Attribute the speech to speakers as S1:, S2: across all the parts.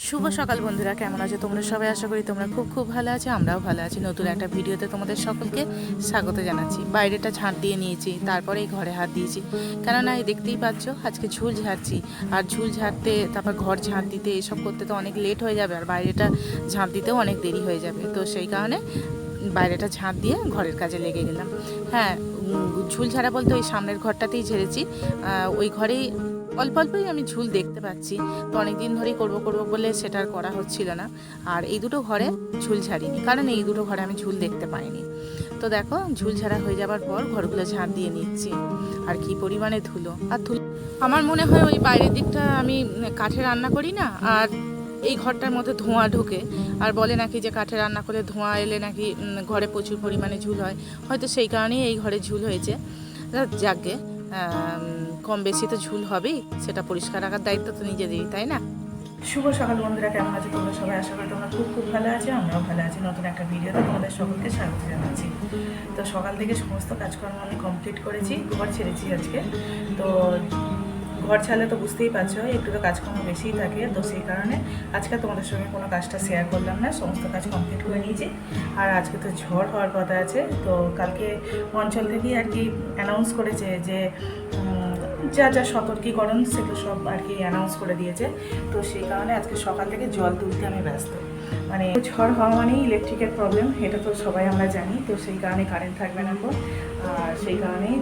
S1: শুভ সকাল বন্ধুরা, কেমন আছো তোমরা সবাই? আশা করি তোমরা খুব খুব ভালো আছো, আমরাও ভালো আছি। নতুন একটা ভিডিওতে তোমাদের সকলকে স্বাগত জানাচ্ছি। বাইরেটা ঝাঁট দিয়ে নিয়েছি, তারপরেই ঘরে হাত দিয়েছি, কেননা এই দেখতেই পাচ্ছ আজকে ঝুল ঝাড়ছি। আর ঝুল ঝাড়তে, তারপর ঘর ঝাঁট দিতে, এসব করতে তো অনেক লেট হয়ে যাবে, আর বাইরেটা ঝাঁট দিতেও অনেক দেরি হয়ে যাবে। তো সেই কারণে বাইরেটা ঝাঁট দিয়ে ঘরের কাজে লেগে গেলাম। হ্যাঁ, ঝুল ঝাড়া বলতে ওই সামনের ঘরটাতেই ঝেড়েছি। ওই ঘরেই অল্প অল্পই আমি ঝুল দেখতে পাচ্ছি, তো অনেক দিন ধরেই করবো বলে সেটা আর করা হচ্ছিল না। আর এই দুটো ঘরে ঝুল ঝাড়িনি, কারণ এই দুটো ঘরে আমি ঝুল দেখতে পাইনি। তো দেখো, ঝুল ঝাড়া হয়ে যাবার পর ঘরগুলো ঝাঁট দিয়ে নিচ্ছি। আর কি পরিমাণে ধুলো আর ধুলো! আমার মনে হয় ওই বাইরের দিকটা আমি কাঠে রান্না করি না, আর এই ঘরটার মধ্যে ধোঁয়া ঢোকে। আর বলে নাকি যে কাঠে রান্না করলে ধোঁয়া এলে নাকি ঘরে প্রচুর পরিমাণে ঝুল হয়, হয়তো সেই কারণেই এই ঘরে ঝুল হয়েছে। যাকগে, কম বেশি তো ঝুল হবেই, সেটা পরিষ্কার রাখার দায়িত্ব তো নিজেদেরই, তাই না? শুভ সকাল বন্ধুরা, কেমন আছো তোমরা সবাই? আশা করি তোমরা খুব খুব ভালো আছো, আমরাও ভালো আছি। নতুন একটা ভিডিওতে তোমাদের সকলকে স্বাগত জানাচ্ছি। তো সকাল থেকে সমস্ত কাজকর্ম আমি কমপ্লিট করেছি, ঘর ছেড়েছি আজকে। তো ঘর ছাড়লে তো বুঝতেই পারছো একটু তো কাজকর্ম বেশিই থাকে, তো সেই কারণে আজকে তোমাদের সঙ্গে কোনো কাজটা শেয়ার করলাম না, সমস্ত কাজ কমপ্লিট করে নিয়েছি। আর আজকে তো ঝড় হওয়ার কথা আছে, তো কালকে অঞ্চল থেকেই আর কি অ্যানাউন্স করেছে যে যা যা সতর্কীকরণ সেগুলো সব আর কি অ্যানাউন্স করে দিয়েছে। তো সেই কারণে আজকে সকাল থেকে জল তুলতে আমি ব্যস্ত। মানে ঝড় হওয়া মানেই ইলেকট্রিকের প্রবলেম, এটা তো সবাই আমরা জানি। তো সেই কারণে কারেন্ট থাকবে না তো, আর সেই কারণেই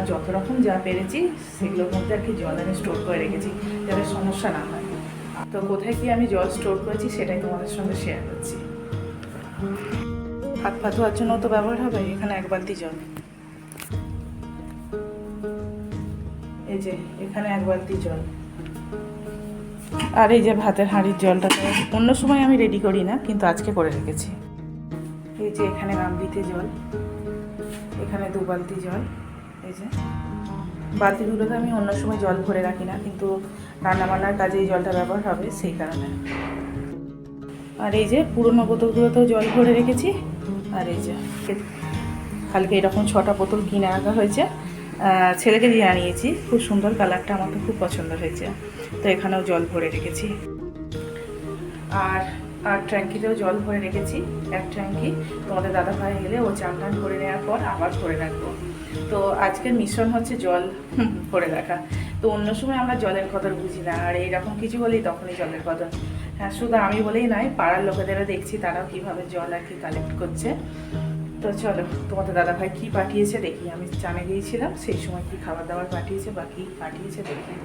S1: যত রকম যা পেরেছি সেগুলোর মধ্যে আর কি জল আমি স্টোর করে রেখেছি, যাতে সমস্যা না হয়। তো কোথায় কি আমি জল স্টোর করেছি সেটাই তোমাদের সঙ্গে শেয়ার করছি। হাত পা ধোয়ার জন্য তো ব্যবহার হবে। এখানে 1 বালতি জল, এই যে এখানে 1 বালতি জল। আর এই যে ভাতের হাঁড়ির জলটাকে অন্য সময় আমি রেডি করি না, কিন্তু আজকে করে রেখেছি। এই যে এখানে গামলিতে জল, এখানে 2 বালতি জল। এই যে বালতিগুলোতে আমি অন্য সময় জল ভরে রাখি না, কিন্তু রান্নাবান্নার কাজে এই জলটা ব্যবহার হবে সেই কারণে। আর এই যে পুরোনো বোতলগুলোতেও জল ভরে রেখেছি। আর এই যে কালকে এরকম 6টা বোতল কিনে রাখা হয়েছে, ছেলেকে দিয়ে আনিয়েছি। খুব সুন্দর কালারটা, আমার তো খুব পছন্দ হয়েছে, তো এখানেও জল ভরে রেখেছি। আর ট্যাঙ্কিতেও জল ভরে রেখেছি, 1 ট্যাঙ্কি। তোমাদের দাদাভাই এলে ও চান টান করে নেওয়ার পর আবার ভরে রাখবো। তো আজকের মিশন হচ্ছে জল ভরে রাখা। তো অন্য সময় আমরা জলের কদর বুঝি না, আর এইরকম কিছু হলেই তখনই জলের কদর। হ্যাঁ, শুধু আমি বলেই নয়, পাড়ার লোকেদেরও দেখছি তারাও কীভাবে জল আর কি কালেক্ট করছে। তো চলো, তোমাদের দাদাভাই কী পাঠিয়েছে দেখি। আমি চানে গিয়েছিলাম, সেই সময় কী খাবার দাবার পাঠিয়েছে বা কী পাঠিয়েছে দেখি।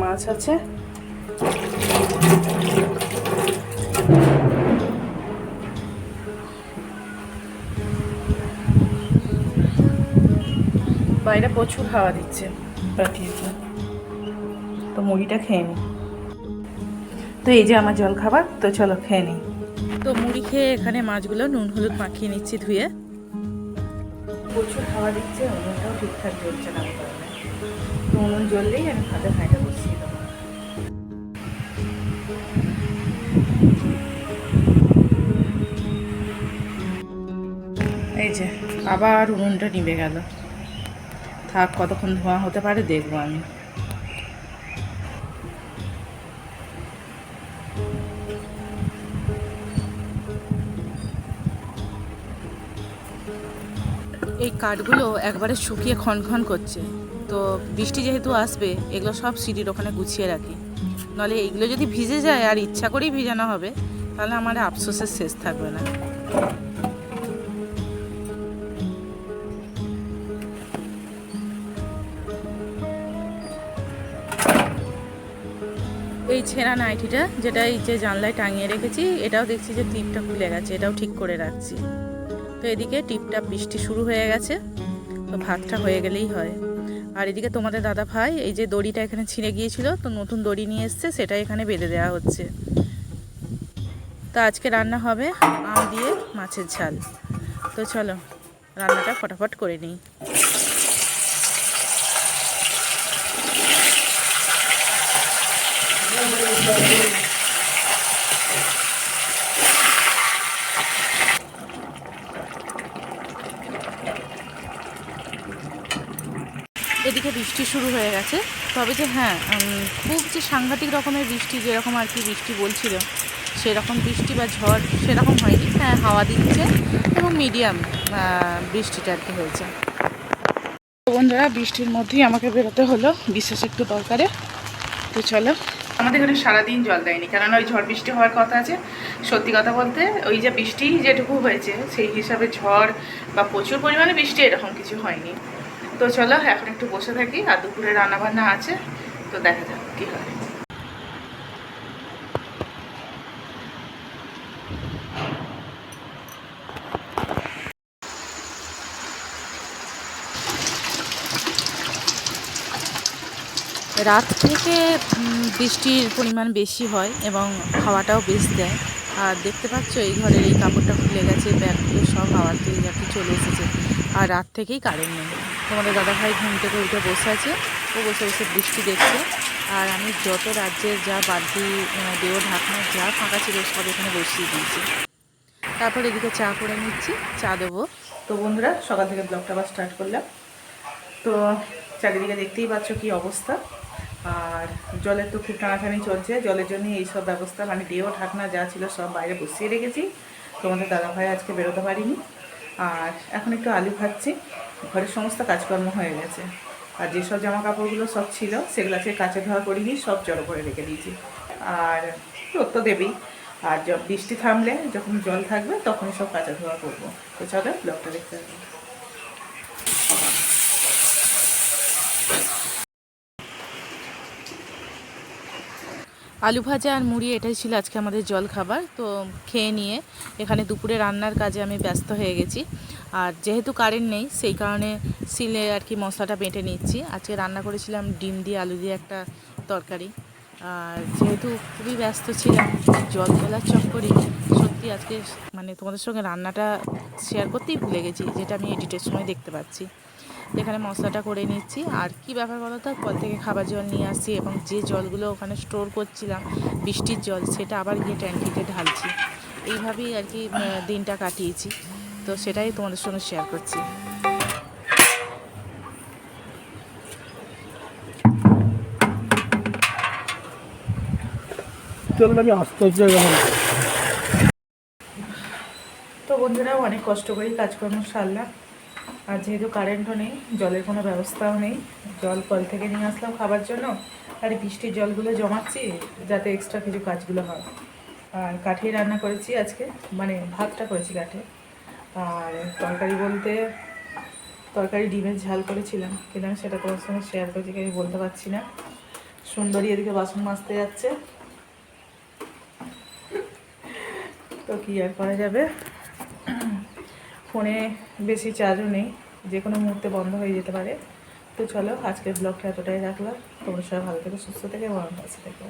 S1: মাছ আছে, বাইরে প্রচুর হাওয়া দিচ্ছে, পাঠিয়েছে। তো মুড়িটা খেয়ে নিই। তো এই যে আমার জল খাবার, তো চলো খেয়ে নিই। তো মুড়ি খেয়ে এখানে মাছগুলো নুন হলুদ মাখিয়ে নিচ্ছি ধুয়ে। প্রচুর হাওয়া দিচ্ছে, উনুনটাও ঠিকঠাক জ্বলছে না কারণে। তো উনুন জ্বললেই আমি ভাতের হাঁড়িটা বসিয়ে দেবো। এই যে আবার উনুনটা নিভে গেল। থাক, কতক্ষণ ধোঁয়া হতে পারে দেখবো আমি। এই কাঠগুলো একবারে শুকিয়ে ক্ষণ করছে। তো বৃষ্টি যেহেতু আসবে, এগুলো সব সিঁড়ির ওখানে গুছিয়ে রাখি, নাহলে এইগুলো যদি ভিজে যায়, আর ইচ্ছা করেই ভিজানো হবে, তাহলে আমার আফসোসের শেষ থাকবে না। এই ছেঁড়া নাইটিটা, যেটা এই যে জানলায় টাঙিয়ে রেখেছি, এটাও দেখছি যে টিপটা খুলে গেছে, এটাও ঠিক করে রাখছি। তো এদিকে টিপটা বৃষ্টি শুরু হয়ে গেছে, তো ভাতটা হয়ে গেলেই হয়। আর এদিকে তোমাদের দাদা ভাই এই যে দড়িটা এখানে ছিঁড়ে গিয়েছিল, তো নতুন দড়ি নিয়ে এসছে, সেটা এখানে বেঁধে দেওয়া হচ্ছে। তো আজকে রান্না হবে আম দিয়ে মাছের ঝাল। তো চলো রান্নাটা ফটাফট করে নিই। এদিকে বৃষ্টি শুরু হয়ে গেছে, তবে যে হ্যাঁ খুব যে সাংঘাতিক রকমের বৃষ্টি, যেরকম আর কি বৃষ্টি বলছিল সেরকম বৃষ্টি বা ঝড় সেরকম হয়নি। হ্যাঁ হাওয়া দিচ্ছে এবং মিডিয়াম বৃষ্টিটা আর কি হয়েছে। বন্ধুরা বৃষ্টির মধ্যেই আমাকে বেরোতে হলো বিশেষ একটু দরকারে। তো চলো, আমাদের এখানে সারাদিন জল দেয়নি, কেননা ওই ঝড় বৃষ্টি হওয়ার কথা আছে। সত্যি কথা বলতে ওই যে বৃষ্টি যেটুকু হয়েছে সেই হিসাবে ঝড় বা প্রচুর পরিমাণে বৃষ্টি এরকম কিছু হয়নি। তো চলো এখন একটু বসে থাকি, আর দুপুরে রান্নাবান্না আছে, তো দেখা যাক কী হয়। রাত থেকে বৃষ্টির পরিমাণ বেশি হয় এবং হাওয়াটাও বেশ দেয়। আর দেখতে পাচ্ছ এই ঘরের এই কাপড়টা খুলে গেছে, ব্যাগগুলো সব হাওয়াতে যাতে চলে এসেছে। আর রাত থেকেই কারেন্ট নেই। তোমাদের দাদাভাই ঘুম থেকে উঠে বসে আছে, ও বসে বসে বৃষ্টি দেখছে। আর আমি যত রাজ্যের যা বালতি দেও ঢাকনা যা ফাঁকা ছিল সব এখানে বসিয়ে দিয়েছি। তারপর এদিকে চা করে নিচ্ছি, চা দেবো। তো বন্ধুরা সকাল থেকে ব্লগটা আবার স্টার্ট করলাম। তো চারিদিকে দেখতেই পাচ্ছ কি অবস্থা। আর জলের তো খুব টানাটানি চলছে, জলের জন্য এইসব ব্যবস্থা, মানে দেও ঢাকনা যা ছিল সব বাইরে বসিয়ে রেখেছি। তোমাদের দাদাভাই আজকে বেরোতে পারিনি। আর এখন একটু আলু ভাজছি, ঘরের সমস্ত কাজকর্ম হয়ে গেছে। আর যেসব জামা কাপড়গুলো সব ছিল সেগুলো আজকে কাচে ধোয়া করিনি, সব জড়ো করে রেখে দিয়েছি। আর রোদ তো দেবেই, আর বৃষ্টি থামলে যখন জল থাকবে তখনই সব কাচা ধোয়া করবো। তো চলো ব্লগটা দেখতে হবে। আলু ভাজা আর মুড়ি এটাই ছিল আজকে আমাদের জল খাবার। তো খেয়ে নিয়ে এখানে দুপুরে রান্নার কাজে আমি ব্যস্ত হয়ে গেছি। আর যেহেতু কারেন্ট নেই সেই কারণে সিলে আর কি মশলাটা বেটে নিচ্ছি। আজকে রান্না করেছিলাম ডিম দিয়ে আলু দিয়ে একটা তরকারি। আর যেহেতু খুবই ব্যস্ত ছিলাম জল তোলার চক্করে, সত্যি আজকে মানে তোমাদের সঙ্গে রান্নাটা শেয়ার করতেই ভুলে গেছি, যেটা আমি এডিটের সময় দেখতে পাচ্ছি। এখানে মশলাটা করে নিচ্ছি। আর কি ব্যাপার বলো তো, কল থেকে খাবার জল নিয়ে আসছি এবং যে জলগুলো ওখানে স্টোর করছিলাম বৃষ্টির জল, সেটা আবার গিয়ে ট্যাঙ্কিতে ঢালছি। এইভাবেই আর কি দিনটা কাটিয়েছি। তো সেটাই তোমাদের সঙ্গে শেয়ার করছি। তো বন্ধুরা অনেক কষ্ট করেই কাজকর্ম সারলাম। আর যেহেতু কারেন্টও নেই, জলের কোনো ব্যবস্থাও নেই, জল কল থেকে নিয়ে আসলাম খাবার জন্য। আর বৃষ্টির জলগুলো জমাচ্ছি যাতে এক্সট্রা কিছু কাজগুলো হয়। আর কাঠে রান্না করেছি আজকে, মানে ভাতটা করেছি কাঠে। আর তরকারি বলতে তরকারি ডিমের ঝাল করেছিলাম, কিন্তু আমি সেটা তোমার সঙ্গে শেয়ার করছি, আমি বলতে পারছি না। সুন্দরী এদিকে বাসন মাজতে যাচ্ছে, তো কী আর করা যাবে, ফোনে বেশি চার্জও নেই, যে কোনো মুহূর্তে বন্ধ হয়ে যেতে পারে। তো চলো আজকের ব্লগটা এতটাই রাখলাম। তোমরা সবাই ভালো থেকে সুস্থ থেকে ভালো কাছে থেকে।